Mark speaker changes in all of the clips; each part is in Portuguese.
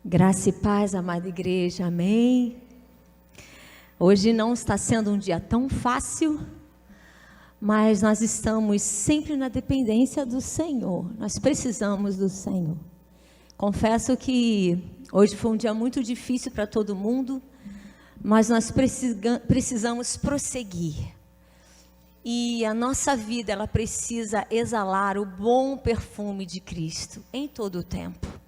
Speaker 1: Graça e paz, amada igreja, amém. Hoje não está sendo um dia tão fácil, mas nós estamos sempre na dependência do Senhor, nós precisamos do Senhor. Confesso que hoje foi um dia muito difícil para todo mundo, mas nós precisamos prosseguir. E a nossa vida, ela precisa exalar o bom perfume de Cristo em todo o tempo.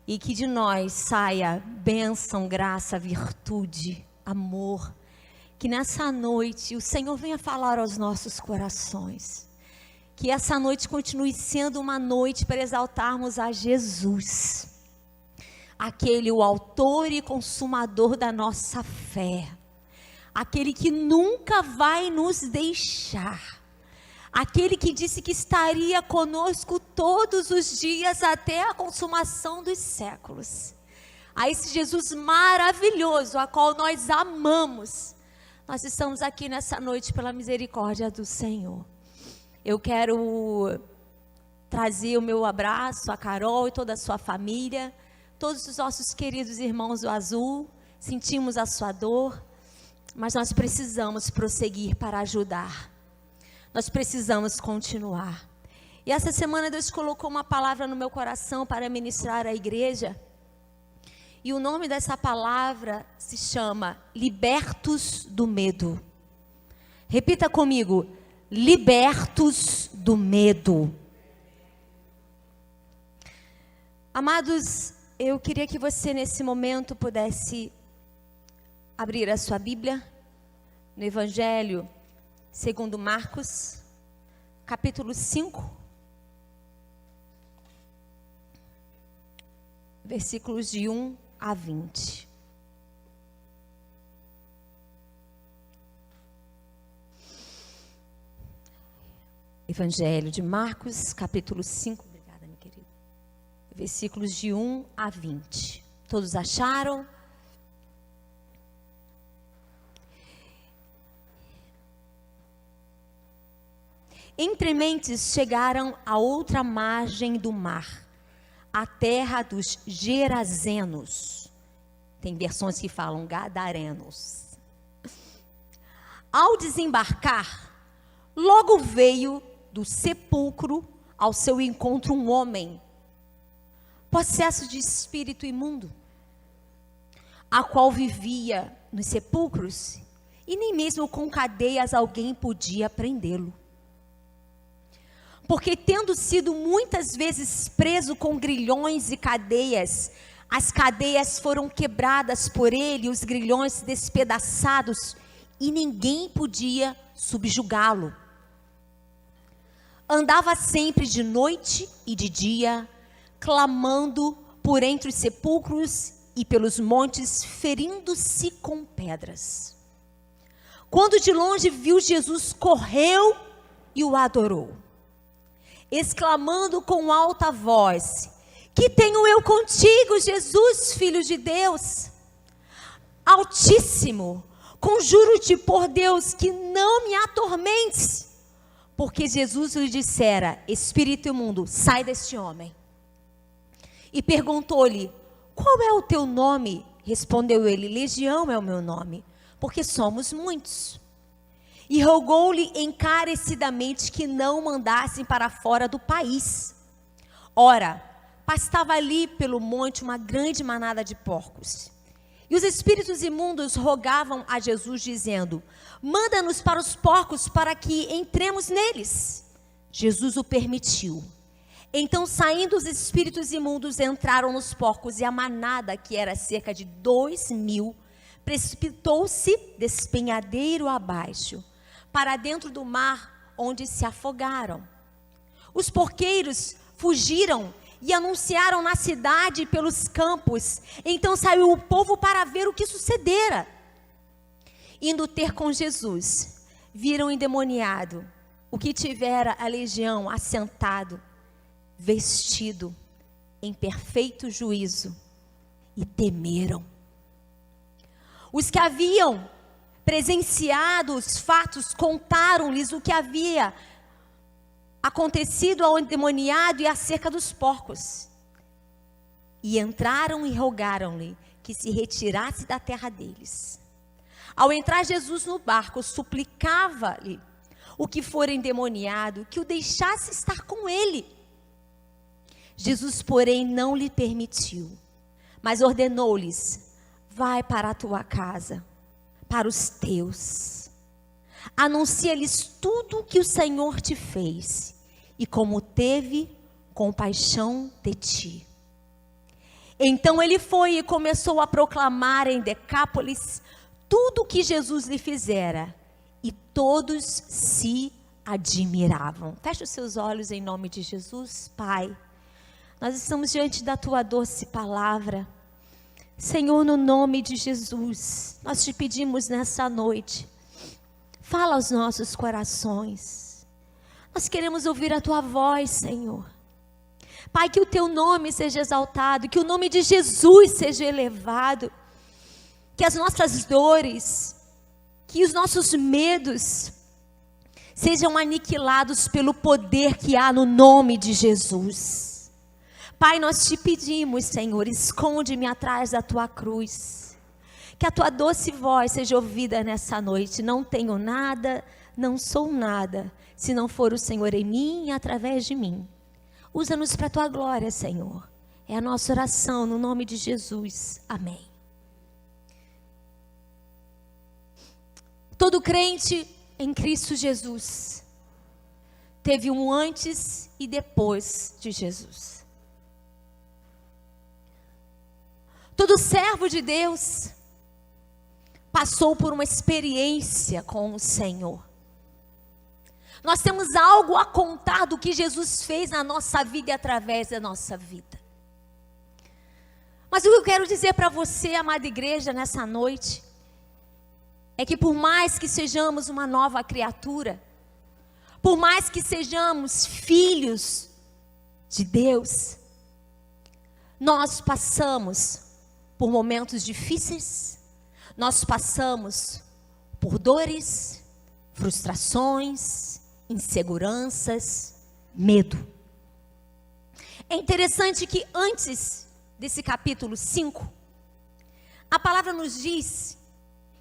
Speaker 1: E que de nós saia bênção, graça, virtude, amor. Que nessa noite o Senhor venha falar aos nossos corações. Que essa noite continue sendo uma noite para exaltarmos a Jesus. Aquele, o autor e consumador da nossa fé. Aquele que nunca vai nos deixar. Aquele que disse que estaria conosco todos os dias até a consumação dos séculos. A esse Jesus maravilhoso, a qual nós amamos. Nós estamos aqui nessa noite pela misericórdia do Senhor. Eu quero trazer o meu abraço a Carol e toda a sua família. Todos os nossos queridos irmãos do Azul. Sentimos a sua dor, mas nós precisamos prosseguir para ajudar. Nós precisamos continuar. E essa semana Deus colocou uma palavra no meu coração para ministrar à igreja. E o nome dessa palavra se chama Libertos do Medo. Repita comigo: libertos do medo. Amados, eu queria que você nesse momento pudesse abrir a sua Bíblia no Evangelho segundo Marcos, capítulo 5, versículos de 1 a 20. Evangelho de Marcos, capítulo 5, obrigada, minha querida. Versículos de 1 a 20. Todos acharam? Entre mentes chegaram a outra margem do mar, a terra dos Gerazenos. Tem versões que falam Gadarenos. Ao desembarcar, logo veio do sepulcro ao seu encontro um homem, possesso de espírito imundo, a qual vivia nos sepulcros, e nem mesmo com cadeias alguém podia prendê-lo. Porque tendo sido muitas vezes preso com grilhões e cadeias, as cadeias foram quebradas por ele, os grilhões despedaçados, e ninguém podia subjugá-lo. Andava sempre de noite e de dia, clamando por entre os sepulcros e pelos montes, ferindo-se com pedras. Quando de longe viu Jesus, correu e o adorou, exclamando com alta voz: que tenho eu contigo, Jesus, Filho de Deus? Altíssimo, conjuro-te por Deus que não me atormentes. Porque Jesus lhe dissera: espírito imundo, sai deste homem. E perguntou-lhe: qual é o teu nome? Respondeu ele: Legião é o meu nome, porque somos muitos. E rogou-lhe encarecidamente que não mandassem para fora do país. Ora, pastava ali pelo monte uma grande manada de porcos. E os espíritos imundos rogavam a Jesus, dizendo: manda-nos para os porcos, para que entremos neles. Jesus o permitiu. Então, saindo os espíritos imundos, entraram nos porcos, e a manada, que era cerca de 2.000, precipitou-se despenhadeiro abaixo, para dentro do mar, onde se afogaram. Os porqueiros fugiram e anunciaram na cidade e pelos campos. Então saiu o povo para ver o que sucedera. Indo ter com Jesus, viram o endemoniado, o que tivera a legião, assentado, vestido em perfeito juízo, e temeram. Os que haviam presenciado os fatos contaram-lhes o que havia acontecido ao endemoniado e acerca dos porcos. e entraram e rogaram-lhe que se retirasse da terra deles. Ao entrar Jesus no barco, suplicava-lhe o que fora endemoniado, que o deixasse estar com ele. Jesus, porém, não lhe permitiu, mas ordenou-lhes: vai para a tua casa, para os teus. Anuncia-lhes tudo o que o Senhor te fez e como teve compaixão de ti. Então ele foi e começou a proclamar em Decápolis tudo o que Jesus lhe fizera, e todos se admiravam. Feche os seus olhos em nome de Jesus. Pai, nós estamos diante da tua doce palavra. Senhor, no nome de Jesus, nós te pedimos nessa noite, fala aos nossos corações. Nós queremos ouvir a tua voz, Senhor. Pai, que o teu nome seja exaltado, que o nome de Jesus seja elevado, que as nossas dores, que os nossos medos sejam aniquilados pelo poder que há no nome de Jesus. Pai, nós te pedimos, Senhor, esconde-me atrás da tua cruz, que a tua doce voz seja ouvida nessa noite. Não tenho nada, não sou nada, se não for o Senhor em mim e através de mim. Usa-nos para a tua glória, Senhor. É a nossa oração no nome de Jesus. Amém. Todo crente em Cristo Jesus teve um antes e depois de Jesus. Todo servo de Deus passou por uma experiência com o Senhor. Nós temos algo a contar do que Jesus fez na nossa vida e através da nossa vida. Mas o que eu quero dizer para você, amada igreja, nessa noite, é que por mais que sejamos uma nova criatura, por mais que sejamos filhos de Deus, nós passamos por momentos difíceis, nós passamos por dores, frustrações, inseguranças, medo. É interessante que antes desse capítulo 5, a palavra nos diz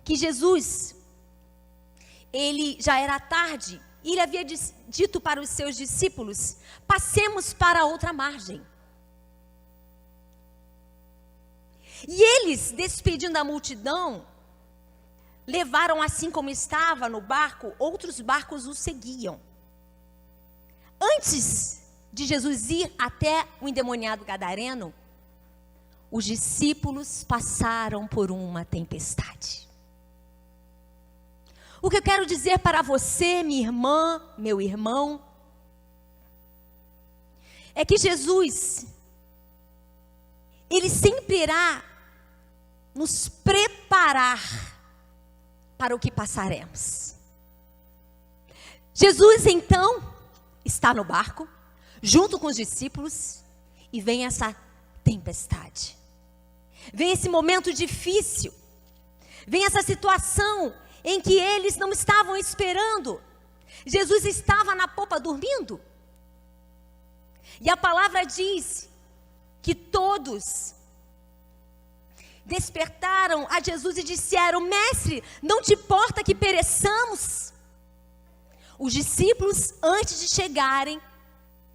Speaker 1: que Jesus, ele já era tarde, e ele havia dito para os seus discípulos: passemos para a outra margem. E eles, despedindo a multidão, levaram assim como estava no barco, outros barcos o seguiam. Antes de Jesus ir até o endemoniado gadareno, os discípulos passaram por uma tempestade. O que eu quero dizer para você, minha irmã, meu irmão, é que Jesus, ele sempre irá nos preparar para o que passaremos. Jesus, então, está no barco, junto com os discípulos, e vem essa tempestade. Vem esse momento difícil. Vem essa situação em que eles não estavam esperando. Jesus estava na popa dormindo. E a palavra diz que todos despertaram a Jesus e disseram: mestre, não te importa que pereçamos? Os discípulos, antes de chegarem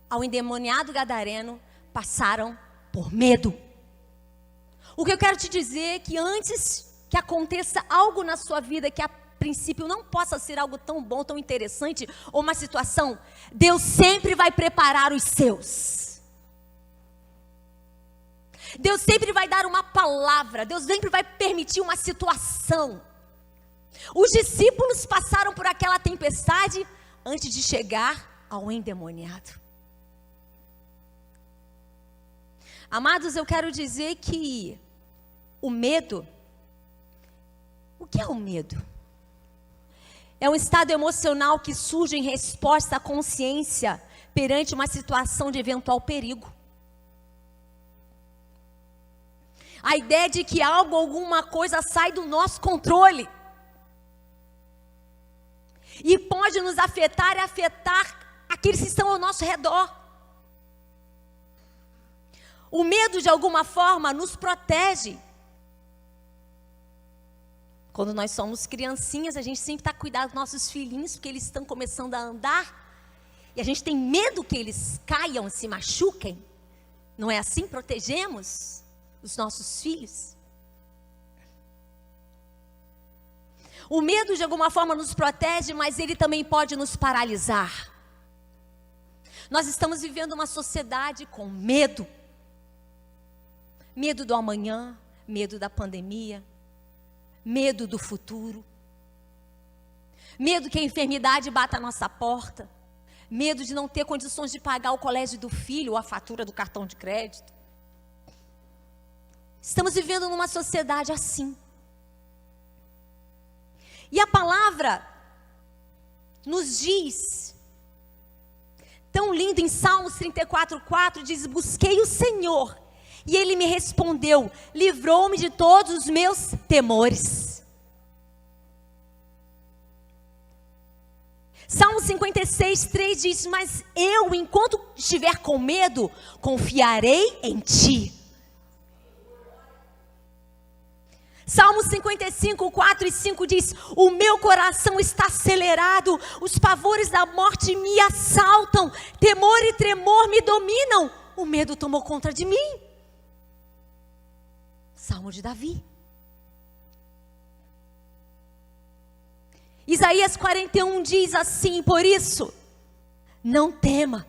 Speaker 1: ao endemoniado gadareno, passaram por medo. O que eu quero te dizer é que antes que aconteça algo na sua vida que a princípio não possa ser algo tão bom, tão interessante, ou uma situação, Deus sempre vai preparar os seus. Deus sempre vai dar uma palavra, Deus sempre vai permitir uma situação. Os discípulos passaram por aquela tempestade antes de chegar ao endemoniado. Amados, eu quero dizer que o medo, o que é o medo? É um estado emocional que surge em resposta à consciência perante uma situação de eventual perigo. A ideia de que algo, alguma coisa sai do nosso controle. E pode nos afetar e afetar aqueles que estão ao nosso redor. O medo, de alguma forma, nos protege. Quando nós somos criancinhas, a gente sempre está cuidando dos nossos filhinhos, porque eles estão começando a andar. E a gente tem medo que eles caiam, se machuquem. Não é assim? Protegemos os nossos filhos. O medo, de alguma forma, nos protege, mas ele também pode nos paralisar. Nós estamos vivendo uma sociedade com medo. Medo do amanhã, medo da pandemia, medo do futuro. Medo que a enfermidade bata a nossa porta. Medo de não ter condições de pagar o colégio do filho ou a fatura do cartão de crédito. Estamos vivendo numa sociedade assim. E a palavra nos diz, tão lindo em Salmos 34:4, diz: busquei o Senhor e Ele me respondeu, livrou-me de todos os meus temores. Salmo 56:3 diz: mas eu, enquanto estiver com medo, confiarei em Ti. Salmo 55:4 e 5 diz: o meu coração está acelerado, os pavores da morte me assaltam, temor e tremor me dominam, o medo tomou conta de mim. Salmo de Davi. Isaías 41 diz assim: por isso, não tema,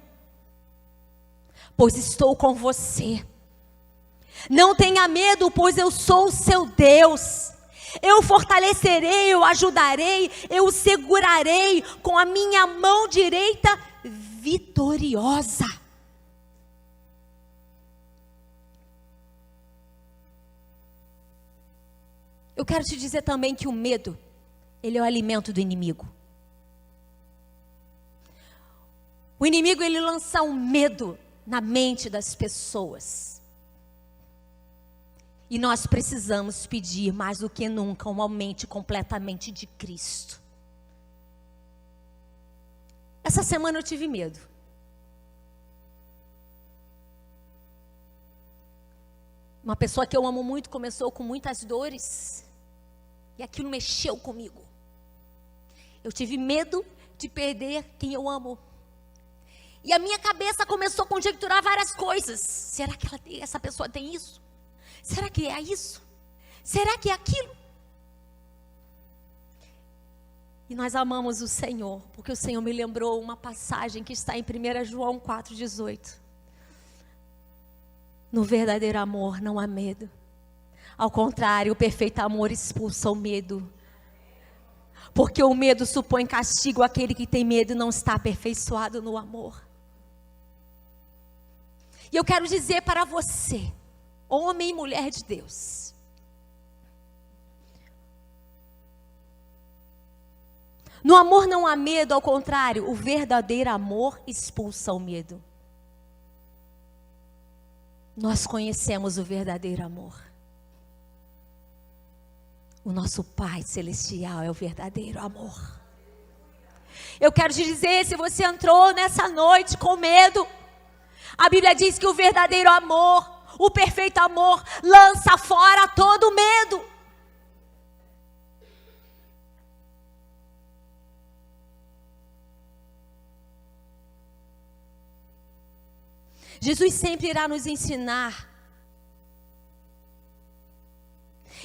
Speaker 1: pois estou com você. Não tenha medo, pois eu sou o seu Deus. Eu o fortalecerei, eu o ajudarei, eu o segurarei com a minha mão direita vitoriosa. Eu quero te dizer também que o medo, ele é o alimento do inimigo. O inimigo, ele lança um medo na mente das pessoas. E nós precisamos pedir mais do que nunca uma mente completamente de Cristo. Essa semana eu tive medo. Uma pessoa que eu amo muito começou com muitas dores. E aquilo mexeu comigo. Eu tive medo de perder quem eu amo. E a minha cabeça começou a conjecturar várias coisas. Será que essa pessoa tem isso? Será que é isso? Será que é aquilo? E nós amamos o Senhor, porque o Senhor me lembrou uma passagem que está em 1 João 4,18. No verdadeiro amor não há medo. Ao contrário, o perfeito amor expulsa o medo. Porque o medo supõe castigo, aquele que tem medo não está aperfeiçoado no amor. E eu quero dizer para você, homem e mulher de Deus, no amor não há medo, ao contrário, o verdadeiro amor expulsa o medo. Nós conhecemos o verdadeiro amor. O nosso Pai Celestial é o verdadeiro amor. Eu quero te dizer, se você entrou nessa noite com medo, a Bíblia diz que o verdadeiro amor, o perfeito amor, lança fora todo medo. Jesus sempre irá nos ensinar.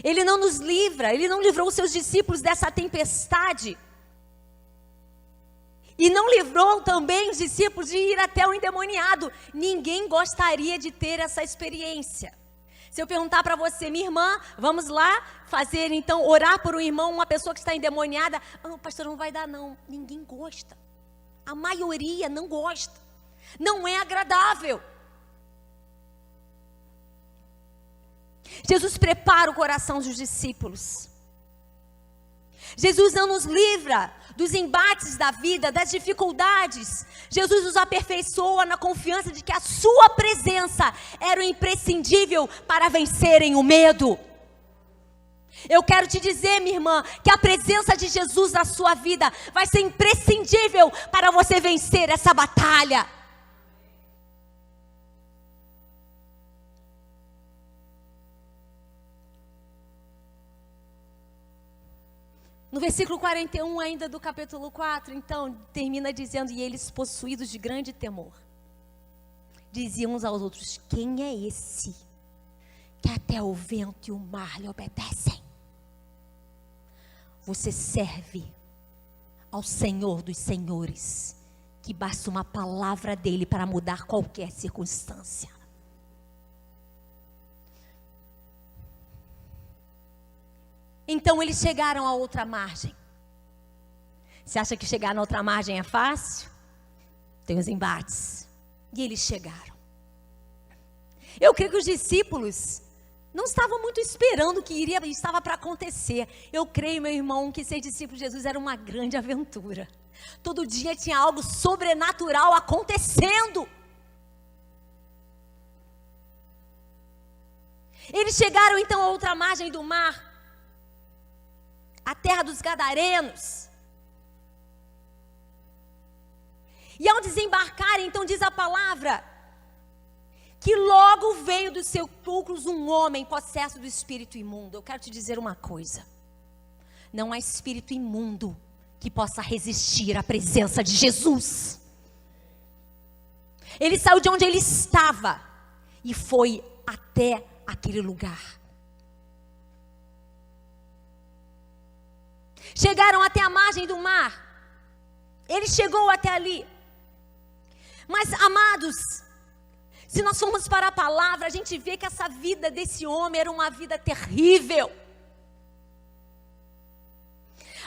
Speaker 1: Ele não nos livra, Ele não livrou os seus discípulos dessa tempestade. E não livrou também os discípulos de ir até o endemoniado. Ninguém gostaria de ter essa experiência. Se eu perguntar para você, minha irmã, vamos lá fazer então, orar por um irmão, uma pessoa que está endemoniada. Ah, pastor, não vai dar não. Ninguém gosta. A maioria não gosta. Não é agradável. Jesus prepara o coração dos discípulos. Jesus não nos livra dos embates da vida, das dificuldades. Jesus nos aperfeiçoa na confiança de que a sua presença era o imprescindível para vencerem o medo. Eu quero te dizer, minha irmã, que a presença de Jesus na sua vida vai ser imprescindível para você vencer essa batalha. No versículo 41 ainda do capítulo 4, então, termina dizendo: e eles, possuídos de grande temor, diziam uns aos outros: quem é esse que até o vento e o mar lhe obedecem? Você serve ao Senhor dos senhores, que basta uma palavra dele para mudar qualquer circunstância. Então eles chegaram a outra margem. Você acha que chegar na outra margem é fácil? Tem os embates. E eles chegaram. Eu creio que os discípulos não estavam muito esperando o que estava para acontecer. Eu creio, meu irmão, que ser discípulo de Jesus era uma grande aventura. Todo dia tinha algo sobrenatural acontecendo. Eles chegaram então a outra margem do mar, a terra dos Gadarenos. E ao desembarcar, então diz a palavra, que logo veio dos sepulcros um homem possesso do espírito imundo. Eu quero te dizer uma coisa: não há espírito imundo que possa resistir à presença de Jesus. Ele saiu de onde ele estava e foi até aquele lugar. Chegaram até a margem do mar. Ele chegou até ali. Mas, amados, se nós formos para a palavra, a gente vê que essa vida desse homem era uma vida terrível.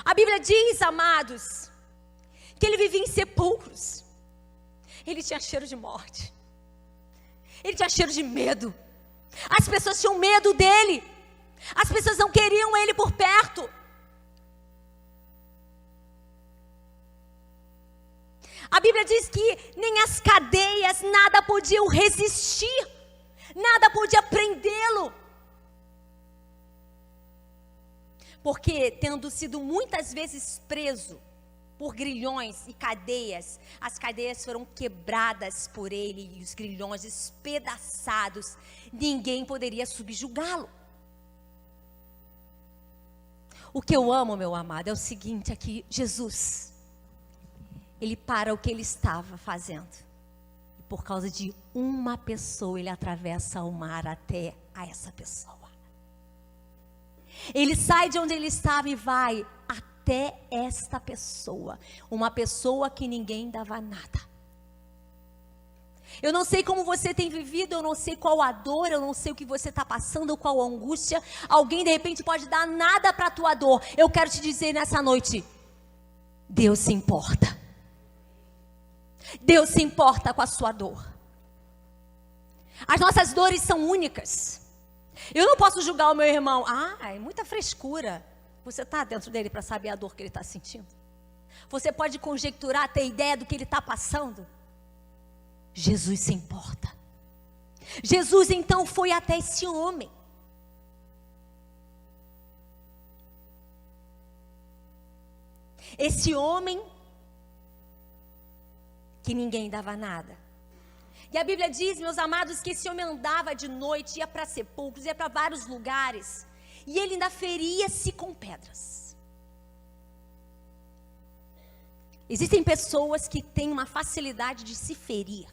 Speaker 1: A Bíblia diz, amados, que ele vivia em sepulcros. Ele tinha cheiro de morte. Ele tinha cheiro de medo. As pessoas tinham medo dele. As pessoas não queriam ele por perto. A Bíblia diz que nem as cadeias, nada podiam resistir, nada podia prendê-lo. Porque, tendo sido muitas vezes preso por grilhões e cadeias, as cadeias foram quebradas por ele e os grilhões despedaçados, ninguém poderia subjugá-lo. O que eu amo, meu amado, é o seguinte aqui: Jesus, ele para o que ele estava fazendo. E por causa de uma pessoa, ele atravessa o mar até a essa pessoa. Ele sai de onde ele estava e vai até esta pessoa. Uma pessoa que ninguém dava nada. Eu não sei como você tem vivido, eu não sei qual a dor, eu não sei o que você está passando, qual a angústia. Alguém de repente pode dar nada para a tua dor. Eu quero te dizer nessa noite: Deus se importa. Deus se importa com a sua dor. As nossas dores são únicas. Eu não posso julgar o meu irmão. É muita frescura. Você está dentro dele para saber a dor que ele está sentindo? Você pode conjecturar, ter ideia do que ele está passando? Jesus se importa. Jesus então foi até esse homem. Esse homem que ninguém dava nada. E a Bíblia diz, meus amados, que esse homem andava de noite, ia para sepulcros, ia para vários lugares, e ele ainda feria-se com pedras. Existem pessoas que têm uma facilidade de se ferir,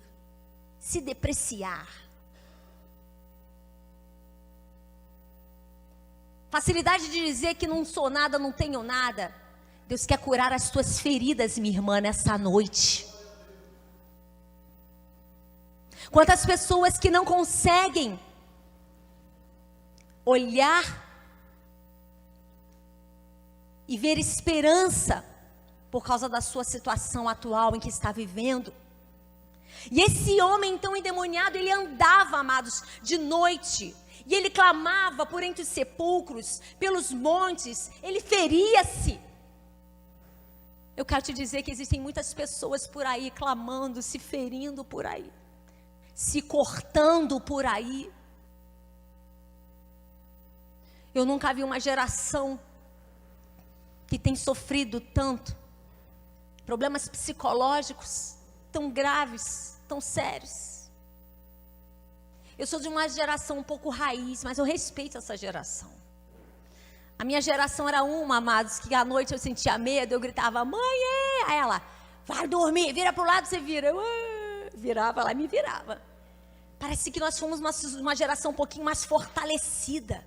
Speaker 1: se depreciar. Facilidade de dizer que não sou nada, não tenho nada. Deus quer curar as tuas feridas, minha irmã, nessa noite. Quantas pessoas que não conseguem olhar e ver esperança por causa da sua situação atual em que está vivendo. E esse homem então endemoniado, ele andava, amados, de noite, e ele clamava por entre os sepulcros, pelos montes, ele feria-se. Eu quero te dizer que existem muitas pessoas por aí clamando, se ferindo por aí, se cortando por aí. Eu nunca vi uma geração que tem sofrido tanto, problemas psicológicos tão graves, tão sérios. Eu sou de uma geração um pouco raiz, mas eu respeito essa geração. A minha geração era uma, amados, que à noite eu sentia medo, eu gritava, mãe, Aí ela, vai dormir, vira para o lado, você vira. Eu virava lá e me virava. Parece que nós fomos uma geração um pouquinho mais fortalecida.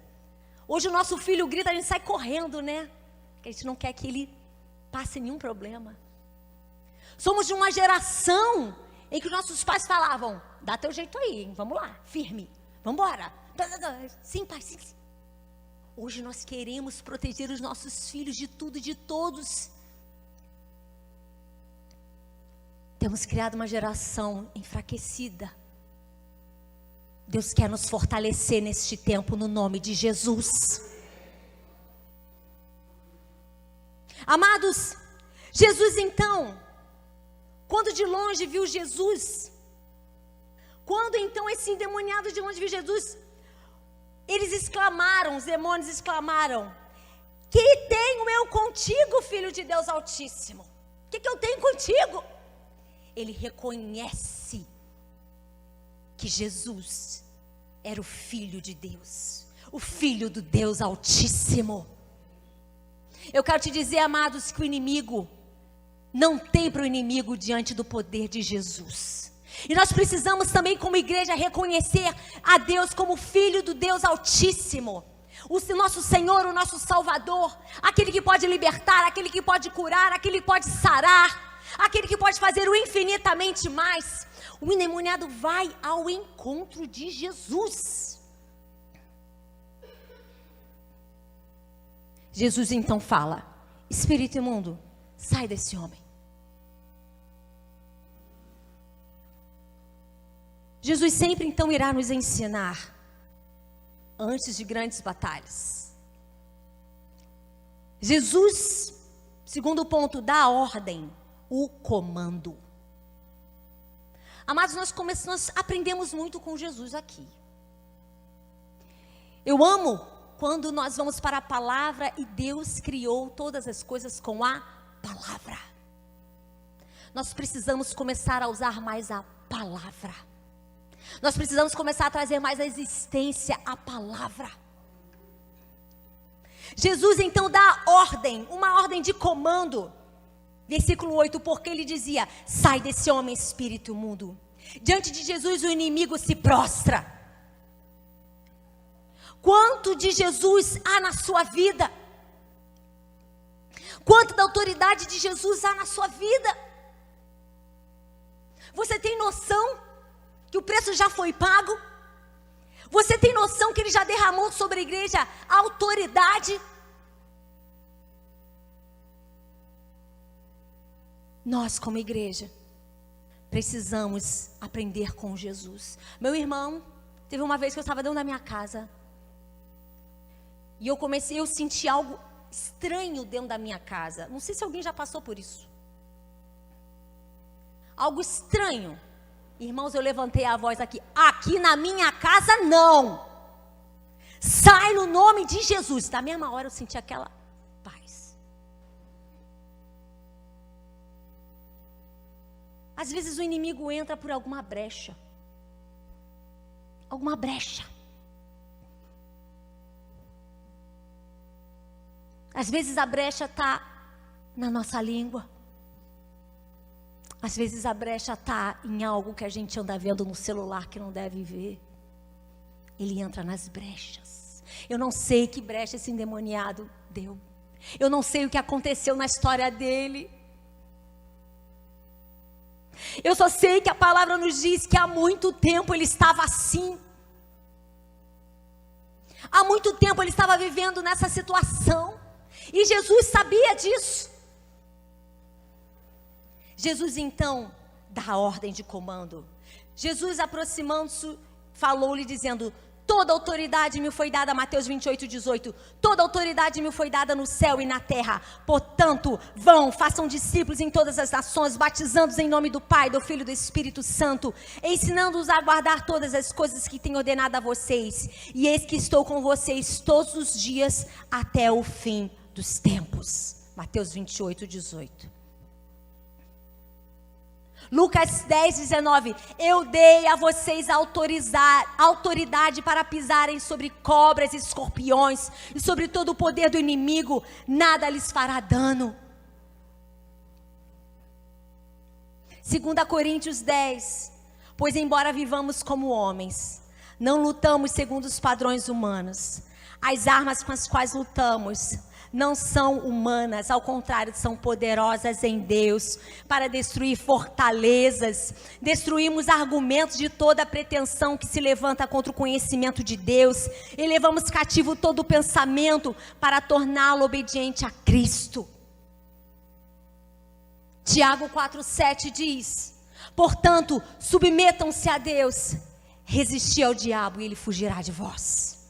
Speaker 1: Hoje o nosso filho grita, a gente sai correndo, né? Porque a gente não quer que ele passe nenhum problema. Somos de uma geração em que nossos pais falavam, dá teu jeito aí, hein? Vamos lá, firme, vamos embora. Sim, pai, sim. Hoje nós queremos proteger os nossos filhos de tudo e de todos. Temos criado uma geração enfraquecida. Deus quer nos fortalecer neste tempo no nome de Jesus. Amados, Jesus então, quando de longe viu Jesus, quando então esse endemoniado de longe viu Jesus, eles exclamaram, os demônios exclamaram, que tenho eu contigo, Filho de Deus Altíssimo? O que eu tenho contigo? Ele reconhece que Jesus era o Filho de Deus, o Filho do Deus Altíssimo. Eu quero te dizer, amados, que o inimigo não tem para o inimigo diante do poder de Jesus. E nós precisamos também, como igreja, reconhecer a Deus como Filho do Deus Altíssimo, o nosso Senhor, o nosso Salvador, aquele que pode libertar, aquele que pode curar, aquele que pode sarar, aquele que pode fazer o infinitamente mais. O endemoniado vai ao encontro de Jesus. Jesus então fala, espírito imundo, sai desse homem. Jesus sempre então irá nos ensinar, antes de grandes batalhas. Jesus, segundo ponto, dá a ordem, o comando. Amados, nós aprendemos muito com Jesus aqui. Eu amo quando nós vamos para a palavra e Deus criou todas as coisas com a palavra. Nós precisamos começar a usar mais a palavra. Nós precisamos começar a trazer mais a existência à palavra. Jesus então dá a ordem, uma ordem de comando. Versículo 8, porque ele dizia, sai desse homem, espírito imundo. Diante de Jesus o inimigo se prostra. Quanto de Jesus há na sua vida? Quanto da autoridade de Jesus há na sua vida? Você tem noção que o preço já foi pago? Você tem noção que ele já derramou sobre a igreja a autoridade? Nós, como igreja, precisamos aprender com Jesus. Meu irmão, teve uma vez que eu estava dentro da minha casa e eu senti algo estranho dentro da minha casa. Não sei se alguém já passou por isso. Algo estranho. Irmãos, eu levantei a voz aqui na minha casa não. Sai no nome de Jesus. Na mesma hora eu senti aquela paz. Às vezes o inimigo entra por alguma brecha. Alguma brecha. Às vezes a brecha está na nossa língua. Às vezes a brecha está em algo que a gente anda vendo no celular que não deve ver. Ele entra nas brechas. Eu não sei que brecha esse endemoniado deu. Eu não sei o que aconteceu na história dele. Eu só sei que a palavra nos diz que há muito tempo ele estava assim. Há muito tempo ele estava vivendo nessa situação. E Jesus sabia disso. Jesus então dá a ordem de comando. Jesus, aproximando-se, falou-lhe dizendo, toda autoridade me foi dada, Mateus 28, 18, toda autoridade me foi dada no céu e na terra, portanto, vão, façam discípulos em todas as nações, batizando-os em nome do Pai, do Filho e do Espírito Santo, ensinando-os a guardar todas as coisas que tenho ordenado a vocês, e eis que estou com vocês todos os dias, até o fim dos tempos. Mateus 28, 18. Lucas 10, 19. Eu dei a vocês autoridade para pisarem sobre cobras e escorpiões e sobre todo o poder do inimigo. Nada lhes fará dano. 2 Coríntios 10. Pois embora vivamos como homens, não lutamos segundo os padrões humanos. As armas com as quais lutamos não são humanas, ao contrário, são poderosas em Deus para destruir fortalezas. Destruímos argumentos de toda pretensão que se levanta contra o conhecimento de Deus e levamos cativo todo pensamento para torná-lo obediente a Cristo. Tiago 4,7 diz: portanto, submetam-se a Deus, resisti ao diabo e ele fugirá de vós.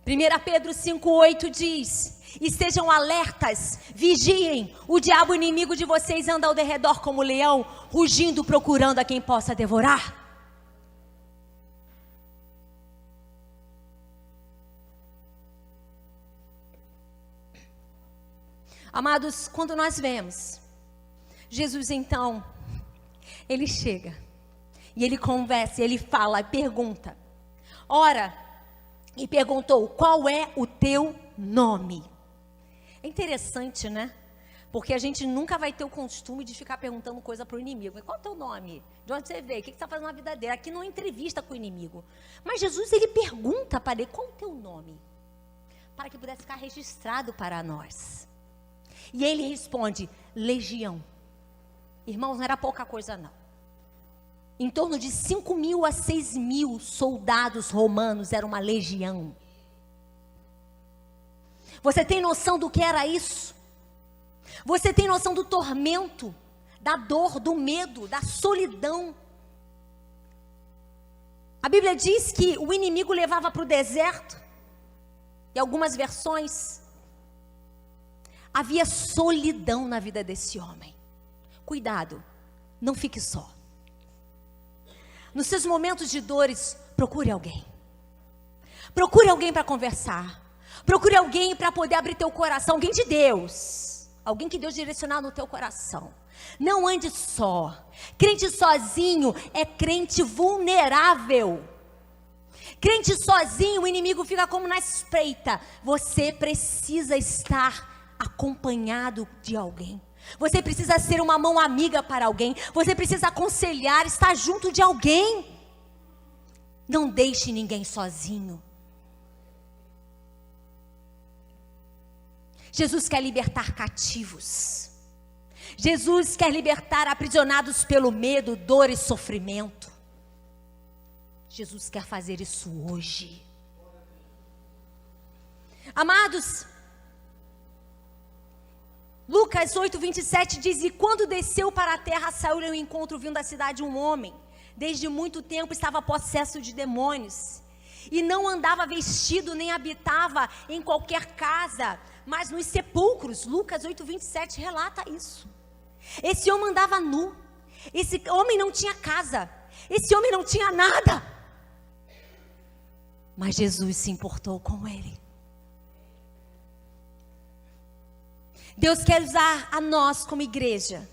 Speaker 1: 1 Pedro 5,8 diz: estejam alertas, vigiem, o diabo inimigo de vocês anda ao derredor como leão, rugindo, procurando a quem possa devorar. Amados, quando nós vemos Jesus, então, ele chega, e ele conversa, ele fala, e pergunta. Ora, e perguntou: qual é o teu nome? É interessante, né? Porque a gente nunca vai ter o costume de ficar perguntando coisa para o inimigo. Qual é o teu nome? De onde você veio? O que você está fazendo na vida dele? Aqui não é entrevista com o inimigo. Mas Jesus, ele pergunta para ele: qual é o teu nome? Para que pudesse ficar registrado para nós. E ele responde: Legião. Irmãos, não era pouca coisa não. Em torno de 5.000 a 6.000 soldados romanos era uma legião. Você tem noção do que era isso? Você tem noção do tormento, da dor, do medo, da solidão? A Bíblia diz que o inimigo levava para o deserto. Em algumas versões, havia solidão na vida desse homem. Cuidado, não fique só. Nos seus momentos de dores, procure alguém. Procure alguém para conversar. Procure alguém para poder abrir teu coração. Alguém de Deus. Alguém que Deus direcionar no teu coração. Não ande só. Crente sozinho é crente vulnerável. Crente sozinho, o inimigo fica como na espreita. Você precisa estar acompanhado de alguém. Você precisa ser uma mão amiga para alguém. Você precisa aconselhar, estar junto de alguém. Não deixe ninguém sozinho. Jesus quer libertar cativos. Jesus quer libertar aprisionados pelo medo, dor e sofrimento. Jesus quer fazer isso hoje. Amados, Lucas 8:27 diz: e quando desceu para a terra, saiu ao encontro, vindo da cidade um homem. Desde muito tempo estava possesso de demônios. E não andava vestido, nem habitava em qualquer casa, mas nos sepulcros. Lucas 8:27 relata isso. Esse homem andava nu. Esse homem não tinha casa. Esse homem não tinha nada. Mas Jesus se importou com ele. Deus quer usar a nós como igreja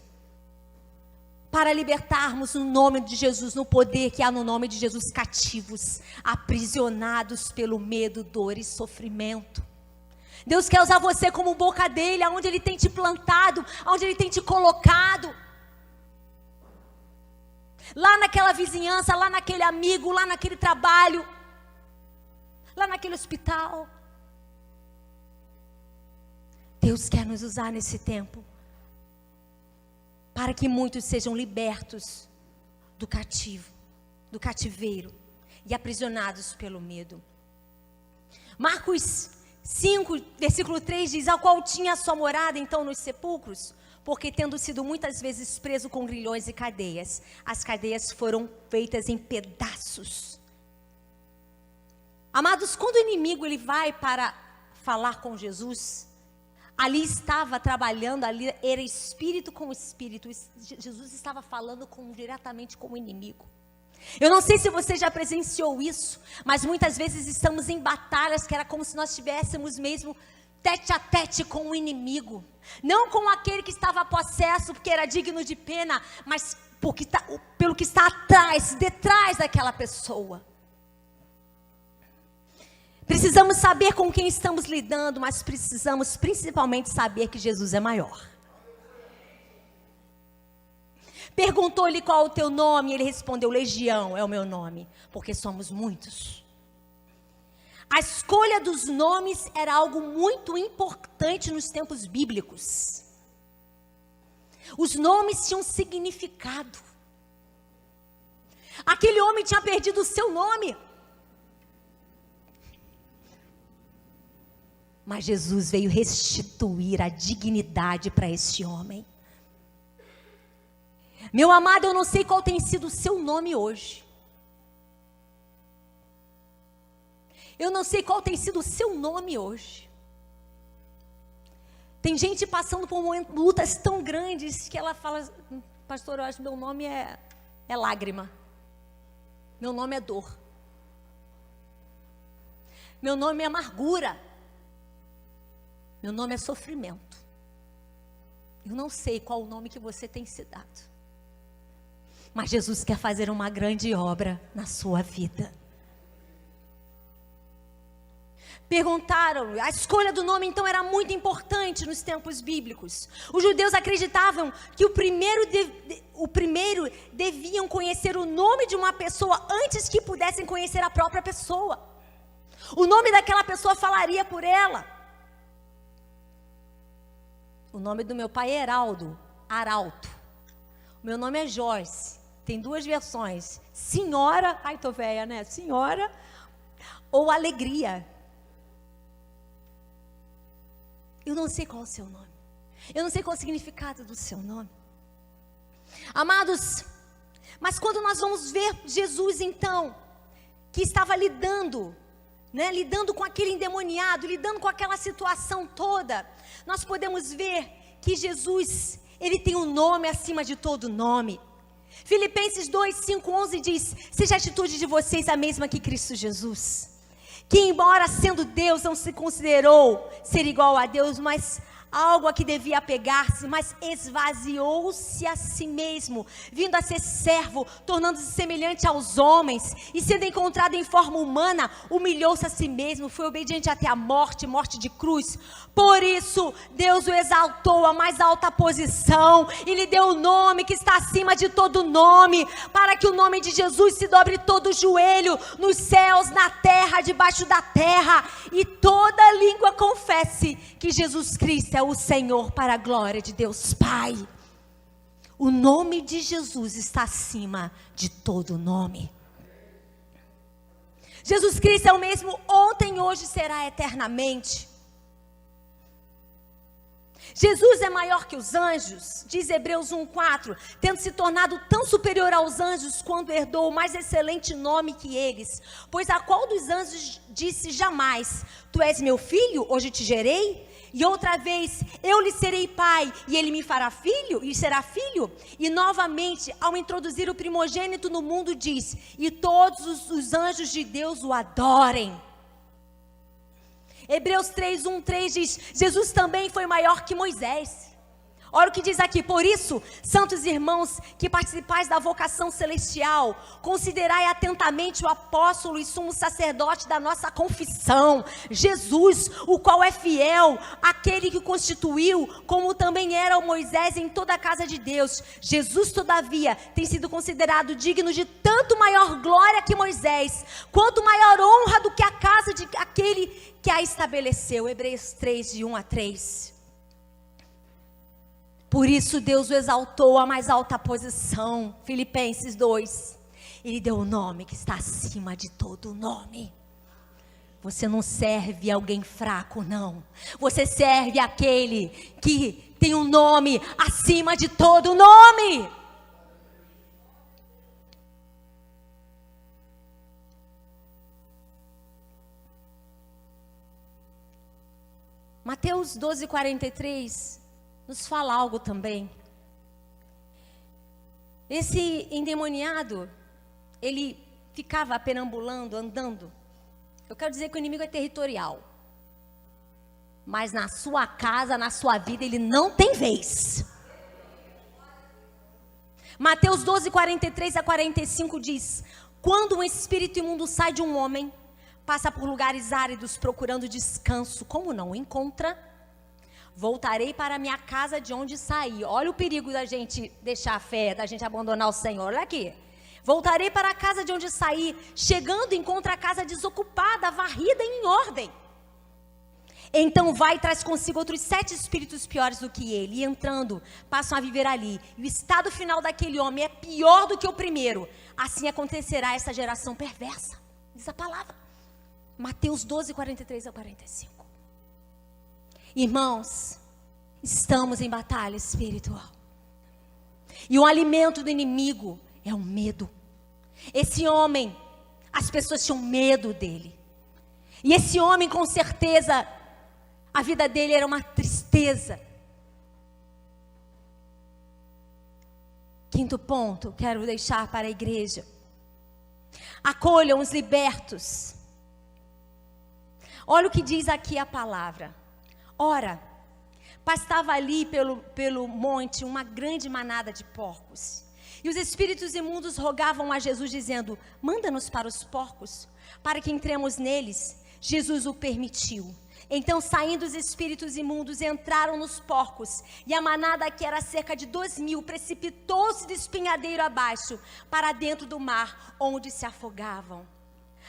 Speaker 1: para libertarmos no nome de Jesus, no poder que há no nome de Jesus, cativos, aprisionados pelo medo, dor e sofrimento. Deus quer usar você como boca dele, aonde ele tem te plantado, aonde ele tem te colocado. Lá naquela vizinhança, lá naquele amigo, lá naquele trabalho, lá naquele hospital. Deus quer nos usar nesse tempo para que muitos sejam libertos do cativeiro e aprisionados pelo medo. Marcos 5, versículo 3 diz: ao qual tinha a sua morada então nos sepulcros, porque tendo sido muitas vezes preso com grilhões e cadeias, as cadeias foram feitas em pedaços. Amados, quando o inimigo ele vai para falar com Jesus, ali estava trabalhando, ali era espírito com espírito. Jesus estava falando diretamente com o inimigo. Eu não sei se você já presenciou isso, mas muitas vezes estamos em batalhas que era como se nós estivéssemos mesmo tete a tete com o inimigo. Não com aquele que estava possesso, porque era digno de pena, mas pelo que está detrás daquela pessoa. Precisamos saber com quem estamos lidando, mas precisamos principalmente saber que Jesus é maior. Perguntou-lhe qual é o teu nome, ele respondeu: Legião é o meu nome, porque somos muitos. A escolha dos nomes era algo muito importante nos tempos bíblicos. Os nomes tinham significado. Aquele homem tinha perdido o seu nome. Mas Jesus veio restituir a dignidade para este homem. Meu amado, eu não sei qual tem sido o seu nome hoje. Eu não sei qual tem sido o seu nome hoje. Tem gente passando por lutas tão grandes que ela fala: pastor, eu acho que meu nome é lágrima. Meu nome é dor. Meu nome é amargura. Meu nome é sofrimento. Eu não sei qual o nome que você tem se dado. Mas Jesus quer fazer uma grande obra na sua vida. Perguntaram, a escolha do nome então era muito importante nos tempos bíblicos. Os judeus acreditavam que o primeiro deviam conhecer o nome de uma pessoa antes que pudessem conhecer a própria pessoa. O nome daquela pessoa falaria por ela. O nome do meu pai é Arauto. O meu nome é Joyce. Tem duas versões. Senhora, ai tô velha, né? Senhora ou Alegria. Eu não sei qual é o seu nome. Eu não sei qual é o significado do seu nome. Amados, mas quando nós vamos ver Jesus então, que estava lidando com aquele endemoniado, lidando com aquela situação toda, nós podemos ver que Jesus, ele tem um nome acima de todo nome. Filipenses 2, 5, 11 diz: seja a atitude de vocês a mesma que Cristo Jesus, que embora sendo Deus não se considerou ser igual a Deus, mas algo a que devia apegar-se, mas esvaziou-se a si mesmo, vindo a ser servo, tornando-se semelhante aos homens, e sendo encontrado em forma humana, humilhou-se a si mesmo, foi obediente até a morte de cruz. Por isso, Deus o exaltou à mais alta posição, e lhe deu o nome que está acima de todo nome, para que o nome de Jesus se dobre todo o joelho, nos céus, na terra, debaixo da terra, e toda língua confesse que Jesus Cristo é o Senhor, para a glória de Deus Pai. O nome de Jesus está acima de todo nome. Jesus Cristo é o mesmo ontem, hoje e será eternamente. Jesus é maior que os anjos, diz Hebreus 1:4, tendo se tornado tão superior aos anjos quando herdou o mais excelente nome que eles. Pois a qual dos anjos disse jamais: tu és meu filho, hoje te gerei? E outra vez, eu lhe serei pai, e ele me fará filho, e será filho? E novamente, ao introduzir o primogênito no mundo, diz: e todos os anjos de Deus o adorem. Hebreus 3:1-3 diz: Jesus também foi maior que Moisés. Olha o que diz aqui: por isso, santos irmãos, que participais da vocação celestial, considerai atentamente o apóstolo e sumo sacerdote da nossa confissão, Jesus, o qual é fiel, aquele que constituiu, como também era o Moisés em toda a casa de Deus. Jesus, todavia, tem sido considerado digno de tanto maior glória que Moisés, quanto maior honra do que a casa de aquele que a estabeleceu. Hebreus 3:1-3. Por isso Deus o exaltou à mais alta posição. Filipenses 2. Ele deu o nome que está acima de todo nome. Você não serve alguém fraco, não. Você serve aquele que tem um nome acima de todo nome. Mateus 12:43 nos fala algo também. Esse endemoniado, ele ficava perambulando, andando. Eu quero dizer que o inimigo é territorial. mas na sua casa, na sua vida, ele não tem vez. Mateus 12, 43 a 45 diz: quando um espírito imundo sai de um homem, passa por lugares áridos procurando descanso, como não o encontra, voltarei para a minha casa de onde saí. Olha o perigo da gente deixar a fé, da gente abandonar o Senhor. Olha aqui. Voltarei para a casa de onde saí. Chegando, encontra a casa desocupada, varrida e em ordem. Então vai e traz consigo outros 7 espíritos piores do que ele. E entrando, passam a viver ali. E o estado final daquele homem é pior do que o primeiro. Assim acontecerá essa geração perversa. Diz a palavra. Mateus 12, 43 a 45. Irmãos, estamos em batalha espiritual. E o alimento do inimigo é o medo. Esse homem, as pessoas tinham medo dele. E esse homem, com certeza, a vida dele era uma tristeza. Quinto ponto, quero deixar para a igreja. Acolham os libertos. Olha o que diz aqui a palavra. Ora, pastava ali pelo monte uma grande manada de porcos. E os espíritos imundos rogavam a Jesus, dizendo: manda-nos para os porcos, para que entremos neles. Jesus o permitiu. Então, saindo os espíritos imundos, entraram nos porcos. E a manada, que era cerca de 2.000, precipitou-se de espinhadeiro abaixo, para dentro do mar, onde se afogavam.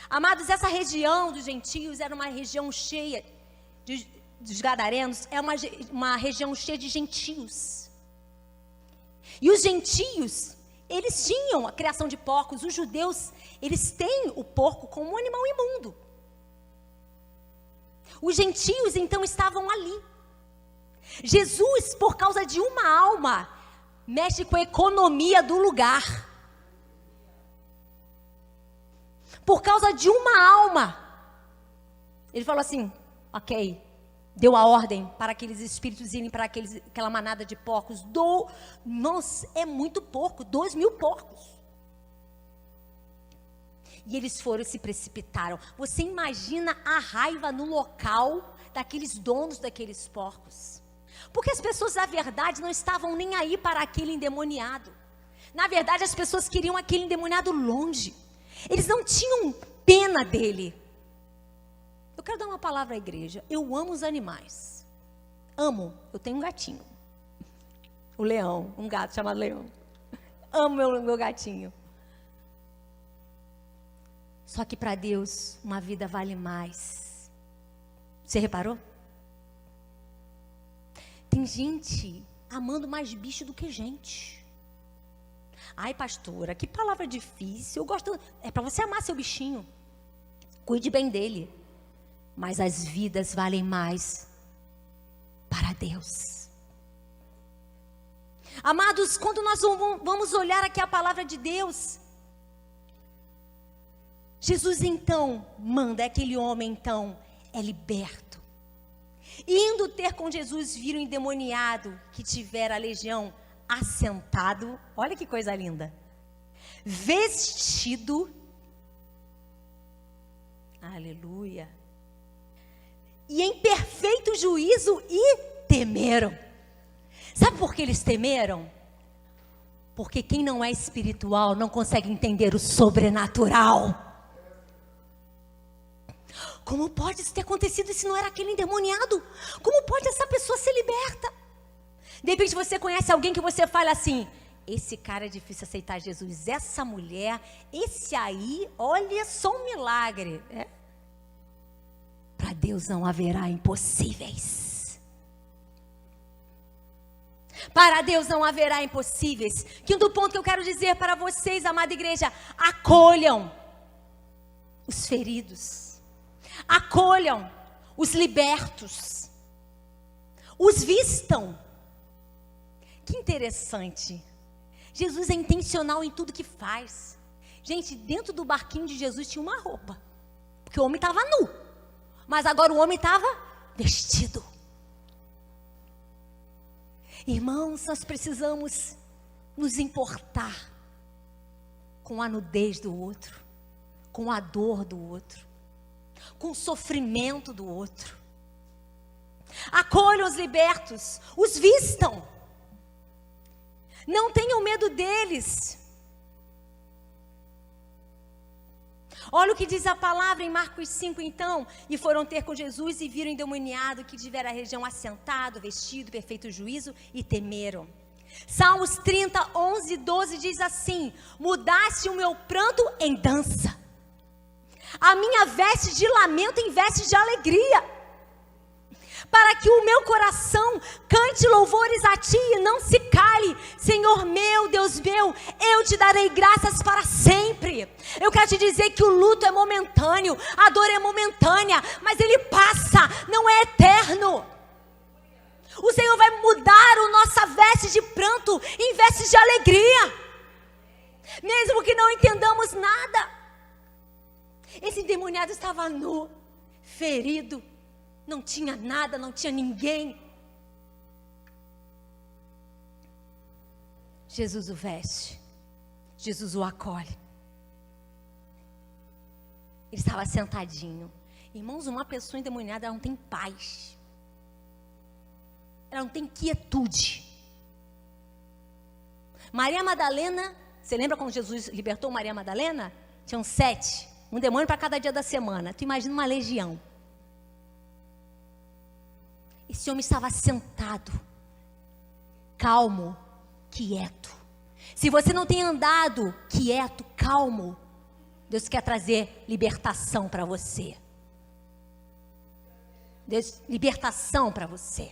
Speaker 1: Amados, essa região dos gentios era uma região cheia dos gadarenos, é uma região cheia de gentios. E os gentios, eles tinham a criação de porcos. Os judeus, eles têm o porco como um animal imundo. Os gentios, então, estavam ali. Jesus, por causa de uma alma, mexe com a economia do lugar. Por causa de uma alma, ele falou assim: ok, deu a ordem para aqueles espíritos irem para aquela manada de porcos. Nossa, é muito porco, 2.000 porcos. E eles foram e se precipitaram. Você imagina a raiva no local daqueles donos daqueles porcos. Porque as pessoas, na verdade, não estavam nem aí para aquele endemoniado. Na verdade, as pessoas queriam aquele endemoniado longe. Eles não tinham pena dele. Eu quero dar uma palavra à igreja. Eu amo os animais. Amo. Eu tenho um gatinho. O Leão. Um gato chamado Leão. Amo meu gatinho. Só que para Deus, uma vida vale mais. Você reparou? Tem gente amando mais bicho do que gente. Ai, pastora, que palavra difícil. Eu gosto. É para você amar seu bichinho. Cuide bem dele. Mas as vidas valem mais para Deus. Amados, quando nós vamos olhar aqui a palavra de Deus, Jesus então manda, aquele homem então é liberto. Indo ter com Jesus, viram o endemoniado que tivera a legião assentado, olha que coisa linda, vestido, aleluia, e em perfeito juízo, e temeram. Sabe por que eles temeram? Porque quem não é espiritual não consegue entender o sobrenatural. Como pode isso ter acontecido se não era aquele endemoniado? Como pode essa pessoa ser liberta? De repente você conhece alguém que você fala assim: esse cara é difícil aceitar Jesus, essa mulher, esse aí, olha só um milagre. Para Deus não haverá impossíveis. Para Deus não haverá impossíveis. Quinto ponto que eu quero dizer para vocês, amada igreja: acolham os feridos. Acolham os libertos. Os vistam. Que interessante. Jesus é intencional em tudo que faz. Gente, dentro do barquinho de Jesus tinha uma roupa. Porque o homem estava nu. Mas agora o homem estava vestido. Irmãos, nós precisamos nos importar com a nudez do outro, com a dor do outro, com o sofrimento do outro. Acolham os libertos, os vistam. Não tenham medo deles. Olha o que diz a palavra em Marcos 5, então. E foram ter com Jesus e viram o endemoniado que tivera a região assentado, vestido, perfeito juízo, e temeram. Salmos 30, 11 e 12 diz assim: mudaste o meu pranto em dança, a minha veste de lamento em veste de alegria, para que o meu coração cante louvores a ti e não se cale. Senhor meu, Deus meu, eu te darei graças para sempre. Eu quero te dizer que o luto é momentâneo, a dor é momentânea, mas ele passa, não é eterno. O Senhor vai mudar a nossa veste de pranto em veste de alegria, mesmo que não entendamos nada. Esse endemoniado estava nu, ferido, não tinha nada, não tinha ninguém. Jesus o veste, Jesus o acolhe. Ele estava sentadinho. Irmãos, uma pessoa endemoniada, ela não tem paz, ela não tem quietude. Maria Madalena, você lembra quando Jesus libertou Maria Madalena? Tinham 7, um demônio para cada dia da semana. Tu imagina uma legião. Esse homem estava sentado, calmo, quieto. Se você não tem andado quieto, calmo, Deus quer trazer libertação para você. Deus, libertação para você.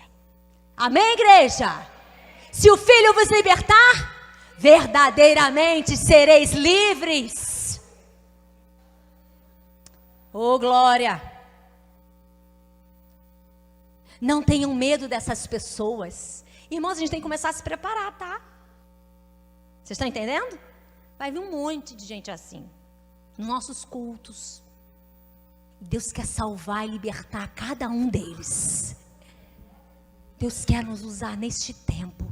Speaker 1: Amém, igreja? Se o Filho vos libertar, verdadeiramente sereis livres. Oh, glória! Não tenham medo dessas pessoas. Irmãos, a gente tem que começar a se preparar, tá? Vocês estão entendendo? Vai vir um monte de gente assim, nos nossos cultos. Deus quer salvar e libertar cada um deles. Deus quer nos usar neste tempo.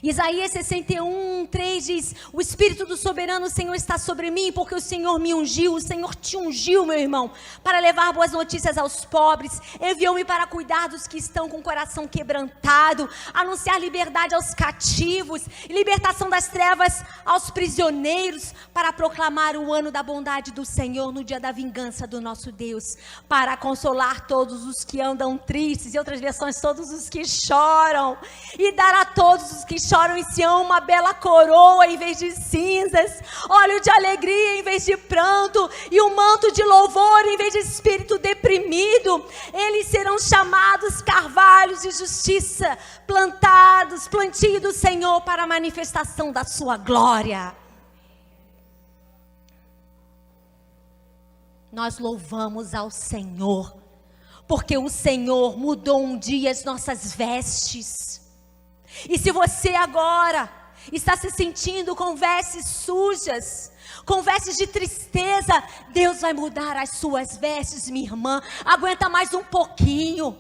Speaker 1: Isaías 61, 3 diz: o Espírito do soberano Senhor está sobre mim, porque o Senhor me ungiu. O Senhor te ungiu, meu irmão, para levar boas notícias aos pobres. Enviou-me para cuidar dos que estão com o coração quebrantado, anunciar liberdade aos cativos, libertação das trevas aos prisioneiros, para proclamar o ano da bondade do Senhor no dia da vingança do nosso Deus, para consolar todos os que andam tristes, e outras versões, todos os que choram, e dar a todos os que choram em Sião uma bela coroa em vez de cinzas, óleo de alegria em vez de pranto, e um manto de louvor em vez de espírito deprimido. Eles serão chamados carvalhos de justiça, plantados, plantio do Senhor para a manifestação da sua glória. Nós louvamos ao Senhor, porque o Senhor mudou um dia as nossas vestes. E se você agora está se sentindo com vestes sujas, com vestes de tristeza, Deus vai mudar as suas vestes, minha irmã. Aguenta mais um pouquinho.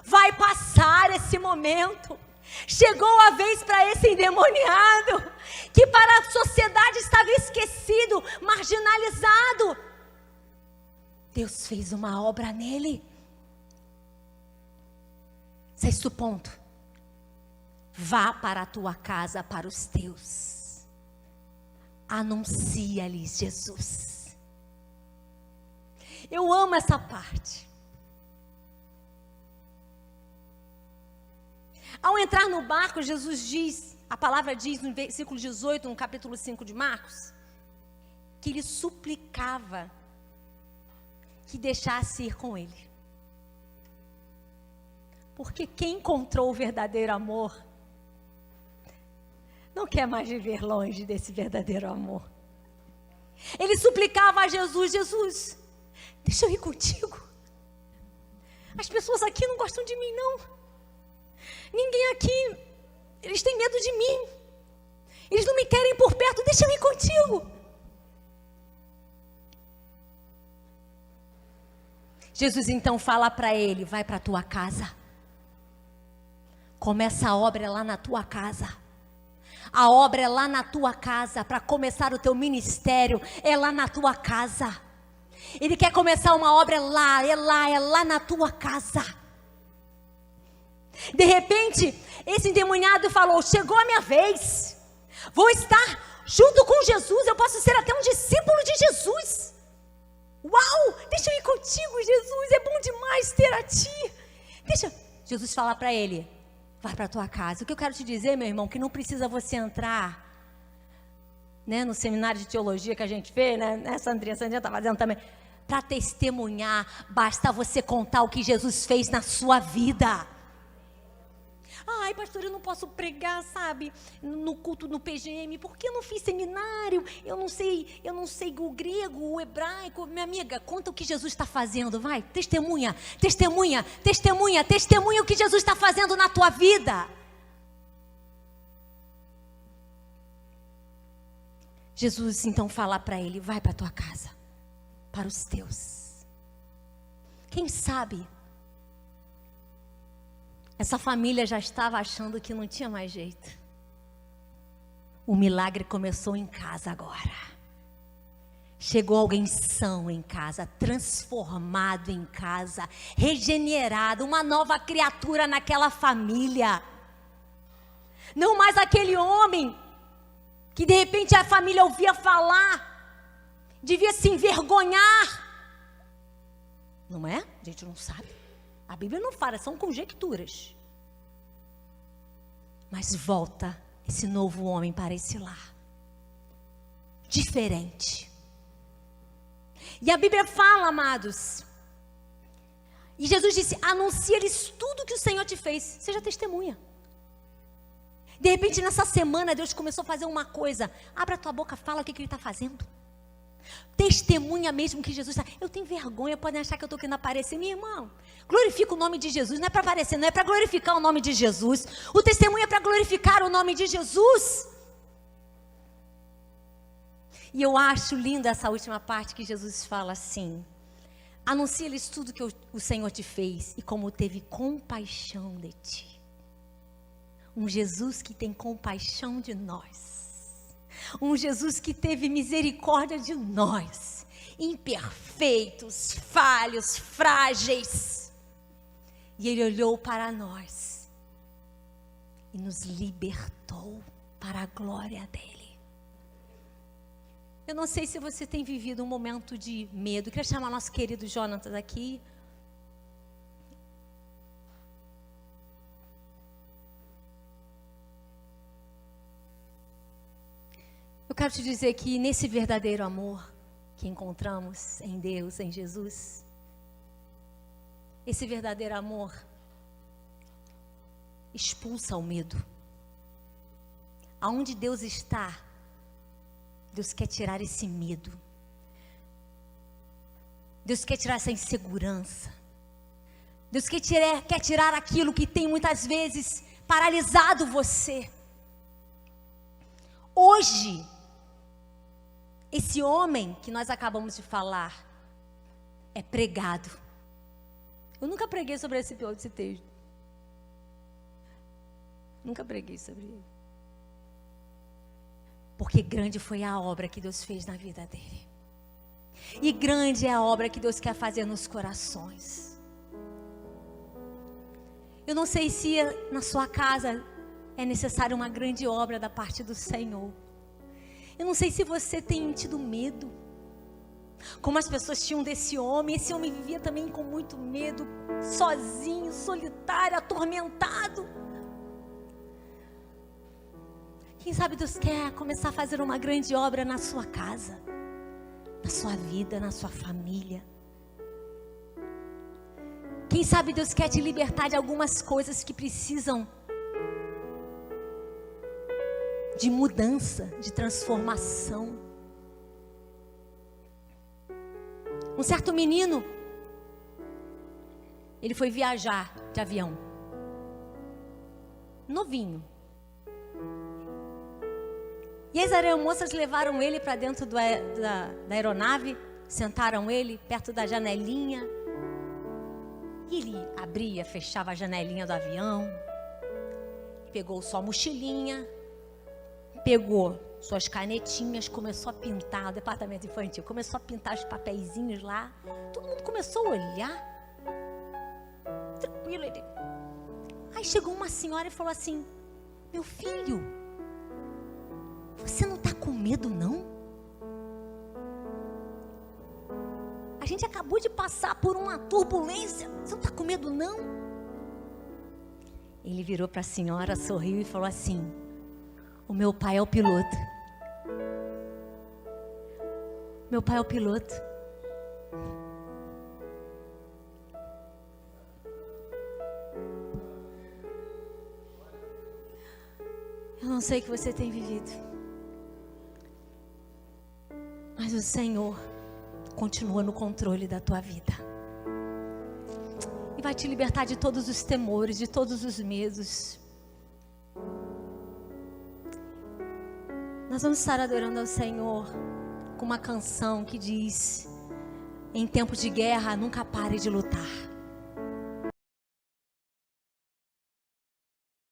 Speaker 1: Vai passar esse momento. Chegou a vez para esse endemoniado, que para a sociedade estava esquecido, marginalizado. Deus fez uma obra nele. Sexto ponto. Vá para a tua casa, para os teus. Anuncia-lhes Jesus. Eu amo essa parte. Ao entrar no barco, Jesus diz, a palavra diz no versículo 18, no capítulo 5 de Marcos, que ele suplicava que deixasse ir com ele. Porque quem encontrou o verdadeiro amor não quer mais viver longe desse verdadeiro amor. Ele suplicava a Jesus: Jesus, deixa eu ir contigo. As pessoas aqui não gostam de mim, não. Ninguém aqui, eles têm medo de mim. Eles não me querem por perto, deixa eu ir contigo. Jesus então fala para ele: vai para a tua casa. Começa a obra lá na tua casa. A obra é lá na tua casa. Para começar o teu ministério é lá na tua casa. Ele quer começar uma obra é lá na tua casa. De repente, esse endemoniado falou: chegou a minha vez, vou estar junto com Jesus, eu posso ser até um discípulo de Jesus. Uau, deixa eu ir contigo, Jesus, é bom demais ter a ti. Deixa Jesus falar para ele: vai para a tua casa. O que eu quero te dizer, meu irmão, que não precisa você entrar, né, no seminário de teologia que a gente fez, né, Sandrinha está fazendo também, para testemunhar. Basta você contar o que Jesus fez na sua vida. Ai, pastor, eu não posso pregar, sabe, no culto no PGM, porque eu não fiz seminário, eu não sei o grego, o hebraico. Minha amiga, conta o que Jesus está fazendo, vai, testemunha o que Jesus está fazendo na tua vida. Jesus então fala para ele: vai para a tua casa, para os teus. Quem sabe essa família já estava achando que não tinha mais jeito. O milagre começou em casa agora. Chegou alguém são em casa, transformado em casa, regenerado, uma nova criatura naquela família. Não mais aquele homem que de repente a família ouvia falar, devia se envergonhar. Não é? A gente não sabe. A Bíblia não fala, são conjecturas. Mas volta esse novo homem para esse lar. Diferente. E a Bíblia fala, amados. E Jesus disse: anuncia-lhes tudo que o Senhor te fez. Seja testemunha. De repente, nessa semana, Deus começou a fazer uma coisa. Abra a tua boca, fala o que Ele está fazendo. Testemunha mesmo que Jesus está. Eu tenho vergonha, podem achar que eu estou querendo aparecer. Meu irmão, glorifica o nome de Jesus. Não é para aparecer, não é para glorificar o nome de Jesus. O testemunho é para glorificar o nome de Jesus. E eu acho linda essa última parte que Jesus fala assim: anuncia-lhes tudo que o Senhor te fez e como teve compaixão de ti. Um Jesus que tem compaixão de nós. Um Jesus que teve misericórdia de nós, imperfeitos, falhos, frágeis. E Ele olhou para nós e nos libertou para a glória dEle. Eu não sei se você tem vivido um momento de medo. Eu queria chamar nosso querido Jonatas aqui. Eu quero te dizer que nesse verdadeiro amor que encontramos em Deus, em Jesus, esse verdadeiro amor expulsa o medo. Aonde Deus está, Deus quer tirar esse medo. Deus quer tirar essa insegurança. Deus quer tirar aquilo que tem muitas vezes paralisado você. Hoje, esse homem que nós acabamos de falar é pregado. Eu nunca preguei sobre esse texto. Nunca preguei sobre ele. Porque grande foi a obra que Deus fez na vida dele. E grande é a obra que Deus quer fazer nos corações. Eu não sei se na sua casa é necessária uma grande obra da parte do Senhor. Eu não sei se você tem tido medo, como as pessoas tinham desse homem. Esse homem vivia também com muito medo, sozinho, solitário, atormentado. Quem sabe Deus quer começar a fazer uma grande obra na sua casa, na sua vida, na sua família. Quem sabe Deus quer te libertar de algumas coisas que precisam de mudança, de transformação. Um certo menino, ele foi viajar de avião, novinho. E as aeromoças levaram ele para dentro da aeronave, sentaram ele perto da janelinha. E ele abria, fechava a janelinha do avião, pegou sua mochilinha, pegou suas canetinhas, começou a pintar, o departamento infantil começou a pintar os papeizinhos lá. Todo mundo começou a olhar. Tranquilo, ele. Aí chegou uma senhora e falou assim: meu filho, você não está com medo, não? A gente acabou de passar por uma turbulência, você não está com medo, não? Ele virou para a senhora, sorriu e falou assim: o meu pai é o piloto. Meu pai é o piloto. Eu não sei o que você tem vivido, mas o Senhor continua no controle da tua vida e vai te libertar de todos os temores, de todos os medos. Nós vamos estar adorando ao Senhor com uma canção que diz: em tempos de guerra nunca pare de lutar.